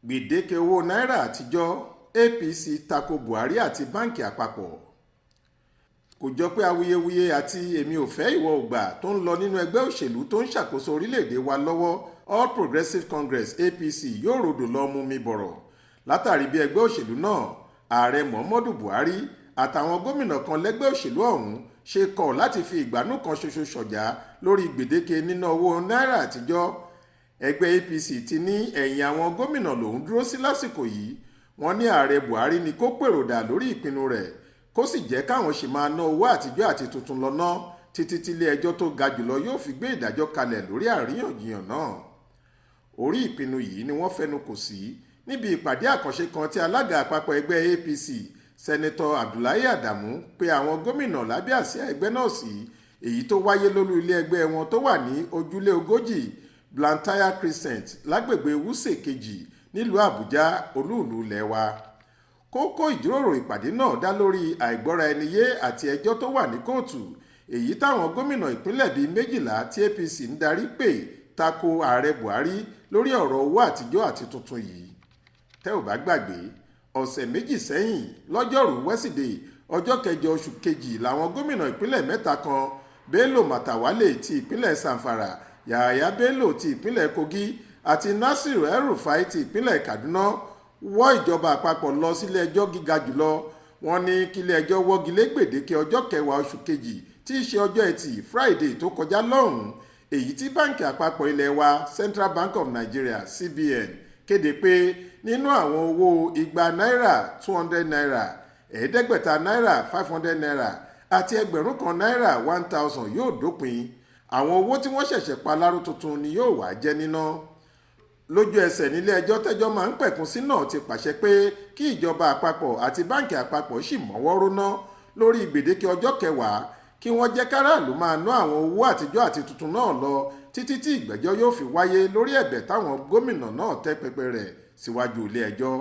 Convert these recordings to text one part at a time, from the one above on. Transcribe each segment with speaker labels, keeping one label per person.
Speaker 1: Gbedeke owó náírà àtijọ́, APC tako Buhari àti Banki Apapọ. Kò jọ pé awuyewuye àti èmi ò fẹ́ ìwọ ò gbà tó ń lọ nínú ẹgbẹ́ òṣèlú tó ń ṣàkóso orílẹ̀-èdè wa lọ́wọ́ All Progressives Congress APC yóò rodò lọ mú mi bọ̀rọ̀ látàrí bí ẹgbẹ́ òṣèlú náà ààrẹ Muhammadu Buhari àtàwọn gómìnà kan lẹ́gbẹ́ òṣèlú ọ̀hún ṣe kọ̀ láti fi ìgbánú kan ṣoṣo ṣọ̀já lórí gbèdéke níná owó náírà àtijọ́. Ẹgbẹ́ APC ti ní ẹ̀yìn àwọn gómìnà lòún dúró sí lásìkò yìí. Wọ́n ní ààrẹ Buhari ni kó pèròdà lórí ìpinnu rẹ̀ kó sì jẹ́ káwọn ṣì máa ná owó àtijọ́ àti tuntun lọ́nà títí tílé ẹjọ́ tó ga jùlọ yóò fi gbé ìdájọ́ kalẹ̀ lórí àríyànjiyàn náà. Orí ìpinnu yìí ni wọ́n fẹnu kò sí níbi ìpàdé àkànṣe kan tí alága àpapọ̀ ẹgbẹ́ APC sẹ́nẹ́tọ̀ Abdullahi Adamu pe àwọn gómìnà lábẹ́ àsíá ẹgbẹ́ náà sí, èyí tó wáyé lólú ilé ẹgbẹ́ wọn tó wà ní ojúlé 40 Blantyre Crescent lágbègbè Wuse kejì nílùú Àbújá olúùlú ilẹ̀ wa. Kókó ìjíròrò ìpàdé náà dá lórí àìgbọ́ra ẹni yé àti ẹjọ́ tó wà ní kóòtù, èyí táwọn gómìnà ìpínlẹ̀ bíi 12 tí APC ń darí pè tako ààrẹ Buhari lórí ọ̀rọ̀ owó àtijọ́ àti tuntun yìí. Tẹ́ ò bá gbàgbé, ọ̀sẹ̀ méjì sẹ́yìn lọ́jọ́rùú wẹ́sídẹ̀ẹ́ ọjọ́ 8 oṣù kejì làwọn gómìnà ìpínlẹ̀ mẹ́ta kan Bello Matawalle ti ìpínlẹ̀ Zamfara, Yahaya Bello ti ìpínlẹ̀ Kogi àti Nasiru El-Rufai ti ìpínlẹ̀ Kaduna wọ́ ìjọba àpapọ̀ lọ sílé ẹjọ́ gíga jùlọ. Wọ́n ní kílé ẹjọ́ wọ́gi lé gbèdéke ọjọ́ 10 oṣù kejì tí í ṣe ọjọ́ Ẹtì Friday tó kọjá lọ́hùn-ún, èyí tí báǹkì àpapọ̀ ilẹ̀ wa Central Bank of Nigeria CBN kéde pé nínú àwọn owó 200 náírà 200 náírà, 500 náírà 500 náírà àti 1000 náírà 1000 yóò dópin. Àwọn owó tí wọ́n ṣẹ̀ṣẹ̀ pa láró tuntun ni yóò wá jẹ́ níná. Lójú ẹsẹ̀ nílé ẹjọ́ tẹ́jọ́ máa ń pẹ̀kun sí náà ti pàṣẹ pé kí ìjọba àpapọ̀ àti báǹkì àpapọ̀ sì mọ́wọ́ róná lórí gbèdéke ọjọ́ 10 kí wọ́n jẹ́ káràlú máa ná àwọn owó àtijọ́ àti tuntun náà lọ títí tí ìgbẹ́jọ́ yóò fi wáyé lórí ẹ̀bẹ̀ táwọn gómìnà náà tẹ́ pẹpẹ rẹ̀ síwájú ilé ẹjọ́.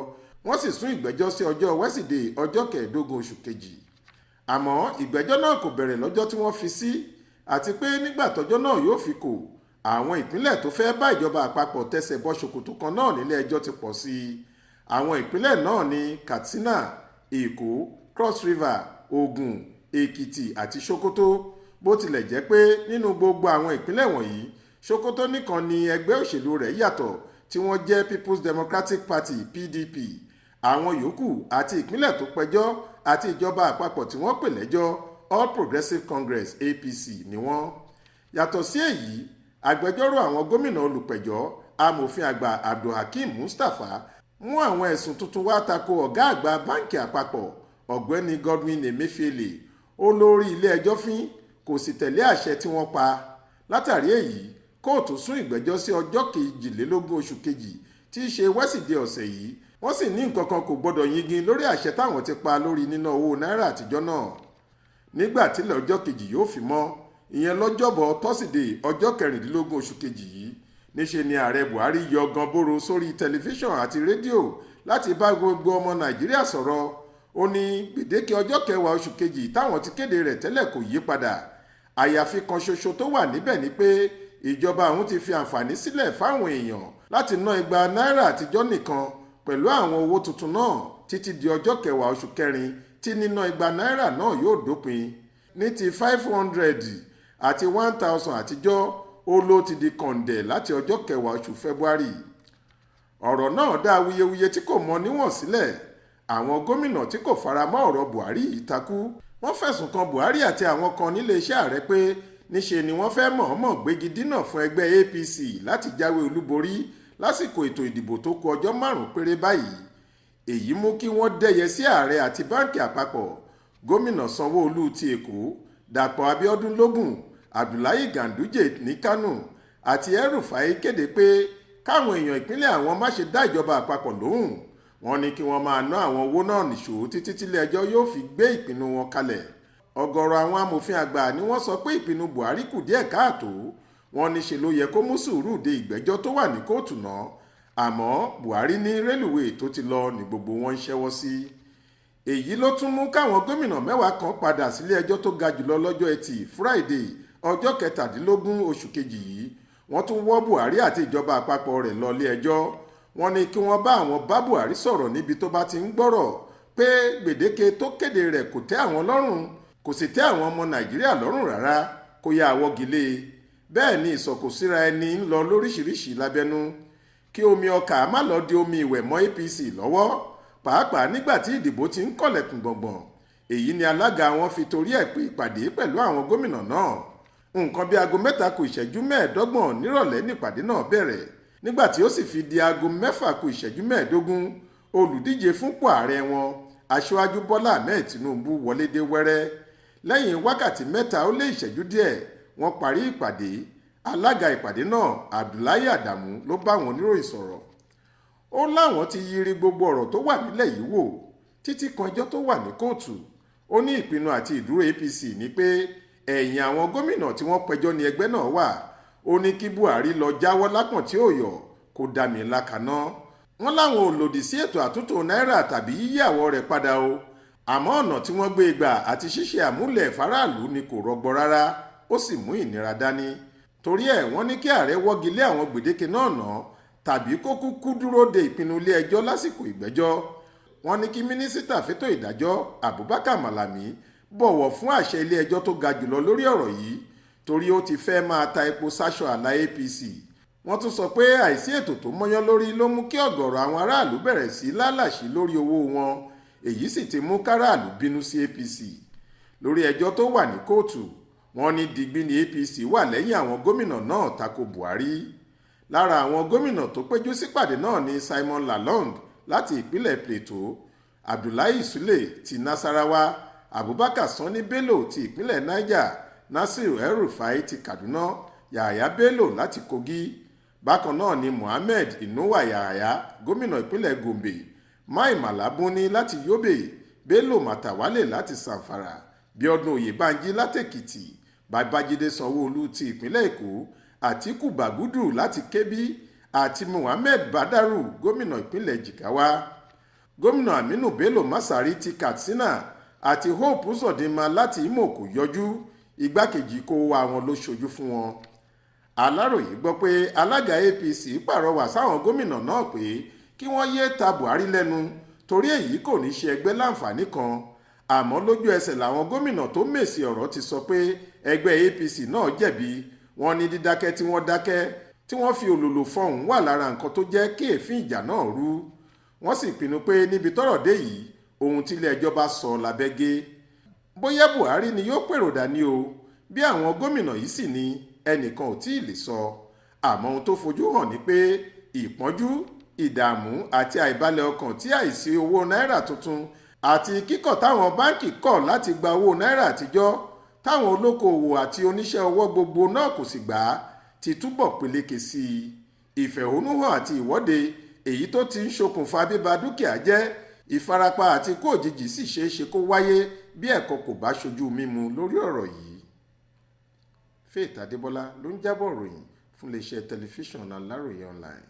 Speaker 1: Wọ́n sì sún ìgbẹ́jọ́ sí ọjọ́ wẹ́sídẹ̀ẹ́ ọjọ́ 15 oṣù kejì. Àmọ́ ìgbẹ́jọ́ náà kò bẹ̀rẹ̀ lọ́jọ́ tí wọ́n fi sí, àti pé nígbà tọ́jọ́ náà yóò fi kò, àwọn ìpínlẹ̀ tó fẹ́ bá ìjọba àpapọ̀ tẹsẹ̀ bọ ṣòkòtò kan náà nílé ẹjọ́ ti pọ̀ sí i. Àwọn ìpínlẹ̀ náà ní Katsina, Èkó, Cross River, Ògùn, Èkìtì àti Sokoto. Bó tilẹ̀ jẹ́ pé nínú gbogbo àwọn ìpínlẹ̀ wọ̀nyí, Sokoto nìkan ni ẹgbẹ́ òṣèlú rẹ̀ yàtọ̀ tí wọ́n jẹ́ People's Democratic Party PDP. Àwọn yòókù àti ìpínlẹ̀ tó pẹjọ́ àti ìjọba àpapọ̀ tí wọ́n pè lẹ́jọ́ All Progressives Congress APC ni wọ́n. Yàtọ̀ sí èyí, agbẹjọ́rò àwọn gómìnà olùpẹ̀jọ́ amòfin àgbà Abdulhakeem Mustapha mú àwọn ẹ̀sùn tuntun wá tako ọ̀gá àgbà báǹkì àpapọ̀ ọ̀gbẹ́ni Godwin Emefiele. Ó lórí ilé ẹjọ́ fín kò sì tẹ̀lé àṣẹ tí wọ́n pa. Látàrí èyí, kóòtù sún ìgbẹ́jọ́ sí ọjọ́ 22 oṣù kejì tí í ṣe wẹ́sídẹ̀ẹ́ ọ̀sẹ̀ yìí. Wọ́n sì ní nǹkan kan kò gbọ́dọ̀ yingin lórí àṣẹ táwọn ti pa lórí níná owó náírà àtijọ́ náà. Nígbà tílẹ̀ ọjọ́ kejì yóò fi mọ́, ìyẹn lọ́jọ́bọ̀ tọ́sídẹ̀ẹ́ ọjọ́ 16 oṣù kejì yìí, níṣe ni ààrẹ Buhari yọ ganboro sórí tẹlifíṣàn àti rédíò láti bá gbogbo ọmọ Nàìjíríà sọ̀rọ̀. Ó ní gbèdéke ọjọ́ 10 oṣù kejì táwọn ti kéde rẹ̀ tẹ́lẹ̀ kò yí padà. Àyàfi kan ṣoṣo tó wà níbẹ̀ ni pé ìjọba òun ti fi àǹfààní sílẹ̀ fáwọn èèyàn láti ná 200 náírà àtijọ́ nìkan pẹ̀lú àwọn owó tuntun náà títí di ọjọ́ 10 oṣù kẹrin tí níná 200 náírà náà yóò dópin. Ní ti 500 àti 1000 àtijọ́ ó ló ti di kọ̀ǹdẹ̀ láti ọjọ́ 10 oṣù February. Ọ̀rọ̀ náà dá awuyewuye tí kò mọ níwọ̀n sílẹ̀. Àwọn gómìnà tí kò fara mọ́ ọ̀rọ̀ Buhari yìí takú. Wọ́n fẹ̀sùn kan Buhari àti àwọn kan nílé iṣẹ́ ààrẹ pé níṣe ni wọ́n fẹ́ mọ̀ọ́mọ̀ gbégi dínà fún ẹgbẹ́ APC láti jáwé olúborí lásìkò ètò ìdìbò tó kù ọjọ́ 5 péré báyìí. Èyí mú kí wọ́n dẹ́yẹ sí ààrẹ àti báǹkì àpapọ̀. Gómìnà Sanwó-Olú ti Èkó, Dàpọ̀ Abíọ́dún lógùn, Abdullahi Ganduje ní Kánò àti El-Rufai kéde pé káwọn èèyàn ìpínlẹ̀ àwọn má ṣe dá ìjọba àpapọ̀ lóhùn. Wọ́n ní kí wọ́n máa ná àwọn owó náà nìṣó títí tílé ẹjọ́ yóò fi gbé ìpinnu wọn kalẹ̀. Ọ̀gọ̀rọ̀ àwọn amòfin àgbà ni wọ́n sọ pé ìpinnu Buhari kù díẹ̀ káàtó. Wọ́n ní ṣe ló yẹ kó mú sùúrù de ìgbẹ́jọ́ tó wà ní kóòtù náà. Àmọ́ Buhari ní rélùwéè tó ti lọ ní gbogbo wọn ń ṣẹ́wọ́ sí. Èyí ló tún mú káwọn gómìnà 10 kan padà sílé ẹjọ́ tó ga jùlọ lọ́jọ́ Ẹtì Friday ọjọ́ 17 oṣù kejì yìí. Wọ́n tún wọ́ Buhari àti ìjọba àpapọ̀ rẹ̀ lọ ilé ẹjọ́. wọ́n ní kí wọ́n bá àwọn bá Buhari sọ̀rọ̀ níbi tó bá ti ń gbọ́rọ̀ pé gbèdéke tó kéde rẹ̀ kò tẹ́ àwọn lọ́rùn, kò sì tẹ́ àwọn ọmọ Nàìjíríà lọ́rùn rárá, kó yá àwọ́gilé. Bẹ́ẹ̀ ni ìsọkòsíra ẹni ń lọ lóríṣiríṣi lábẹ́nú kí omi ọkà má lọ di omi ìwẹ̀ mọ́ APC lọ́wọ́, pàápàá nígbà tí ìdìbò ti ń kọ̀lẹ̀kùn gbọ̀ngbọ̀n. Èyí ni alága wọn fi torí ẹ̀ pé ìpàdé pẹ̀lú àwọn gómìnà náà. Nǹkan bí aago 3:25 nírọ̀lẹ́ nípàdé náà bẹ̀rẹ̀, nígbà tí ó sì fi di aago 6:15 olùdíje fúnpò ààrẹ wọn aṣíwájú Bọ́lá Ahmed Tinubu wọlé dé wẹ́rẹ́. Lẹ́yìn wákàtí 3 ó lé ìṣẹ́jú díẹ̀ wọ́n parí ìpàdé. Alága ìpàdé náà Abdullahi Adamu ló bá wọn oníròyìn sọ̀rọ̀. Ó láwọn ti yiri gbogbo ọ̀rọ̀ tó wà nílẹ̀ yìí wò títí kan ẹjọ́ tó wà ní kóòtù. Ó ní ìpinnu àti ìdúró APC ní pé ẹ̀yìn àwọn gómìnà tí wọ́n pẹjọ́ ní ẹgbẹ́ náà wà. Ó ní kí Buhari lọ jáwọ́ lápọ̀n tí ó yọ kó dá mi lákaná. Wọ́n láwọn ò lòdì sí ètò àtúntò náírà tàbí yíyí àwọ̀ rẹ̀ padà o, àmọ́ ọ̀nà tí wọ́n gbé gbà àti ṣíṣe àmúlẹ̀ faraàlú ni kò rọgbọ rárá, ó sì mú ìnira dání. Torí ẹ̀ wọ́n ní kí ààrẹ wọ́gi lé àwọn gbèdéke náà ná tàbí kó kúkú dúró de ìpinnu ilé ẹjọ́ lásìkò ìgbẹ́jọ́. Wọ́n ní kí mínísítà fétò ìdájọ́ Abubakar Malami bọ̀wọ̀ fún àṣẹ ilé ẹjọ́ tó ga jùlọ lórí ọ̀rọ̀ yìí, torí ó ti fẹ́ máa ta epo sáṣọ àlà APC. Wọ́n tún sọ pé àìsí ètò tó mọ́yán lórí ló mú kí ọ̀gọ̀rọ̀ àwọn aráàlú bẹ̀rẹ̀ sí lálàṣí lórí owó wọn, èyí sì ti mú káràlú bínú sí APC. Lórí ẹjọ́ tó wà ní kóòtù, wọ́n ní digbí ni APC wà lẹ́yìn àwọn gómìnà náà tako Buhari. Lára àwọn gómìnà tó péjú sípàdé náà ni Simon Lalong láti ìpínlẹ̀ Plateau, Abdullahi Sule ti Nasarawa, Abubakar Sani Bello ti ìpínlẹ̀ Niger, Nasir El-Rufai ti Kaduna, Yahaya Bello láti Kogi. Bákan náà ni Mohammed Inuwa Yahaya, gómìnà ìpínlẹ̀ Gombe, Mai Mala Buni láti Yobe, Bello Matawalle láti Zamfara, Bíọ́dún Oyèbánjí láti Èkìtì, Babájídé Sanwó-Olú ti ìpínlẹ̀ Èkó, Àtíkù Bàgúdù láti Kebbi àti Muhammed Badaru, gómìnà ìpínlẹ̀ Jigawa. Gómìnà Aminu Bello Masari ti Katsina àti Hope Uzodinma láti Imo kò yọjú, igbákejì kó wa wọn ló ṣojú fún wọn. Aláròyé gbọ́ pé alága APC pàrọwà sáwọn gómìnà náà pé kí wọ́n yéé ta Buhari lẹ́nu, torí èyí kò ní ṣe ẹgbẹ́ láǹfààní kan. Àmọ́ lójú ẹsẹ̀ làwọn gómìnà tó mèsì ọ̀rọ̀ ti sọ pé ẹgbẹ́ APC náà jẹ̀bi. Wọ́n ní dídákẹ́ tí wọ́n dákẹ́ tí wọ́n fi òlòlò fọhùn wà lára nǹkan tó jẹ́ kí èéfín ìjà náà rú. Wọ́n sì pinnu pé níbi tọ́rọ̀ dé yìí ohun tílé ẹjọ́ bá sọ lábẹ́gẹ́. Bóyá Buhari ni yóò pèrò dání o, bí àwọn gómìnà yìí sì ni ẹnìkan ò tí ì lè sọ. Àmọ́ ohun tó fojú hàn ni pé ìpọ́njú, ìdààmú àti àìbalẹ̀ ọkàn tí àìsí owó náírà tuntun àti kíkọ̀ táwọn báńkì kọ̀ láti gba owó náírà àtijọ́ táwọn olókoòwò àti oníṣẹ́ ọwọ́ gbogbo náà kò sì gbà á ti túbọ̀ peléke sí i. Ìfẹ̀hónúhàn àti ìwọ́de èyí tó ti ń ṣokùnfà bíba dúkìá jẹ́, ìfarapa àti ikú òjijì sì ṣeé ṣe kó wáyé bí ẹ̀kọ́ kò bá ṣojú mímu lórí ọ̀rọ̀ yìí. Faith Adébọ́lá ló ń jábọ̀ ròyìn fún iléeṣẹ́ tẹlifíṣàn Aláròye online.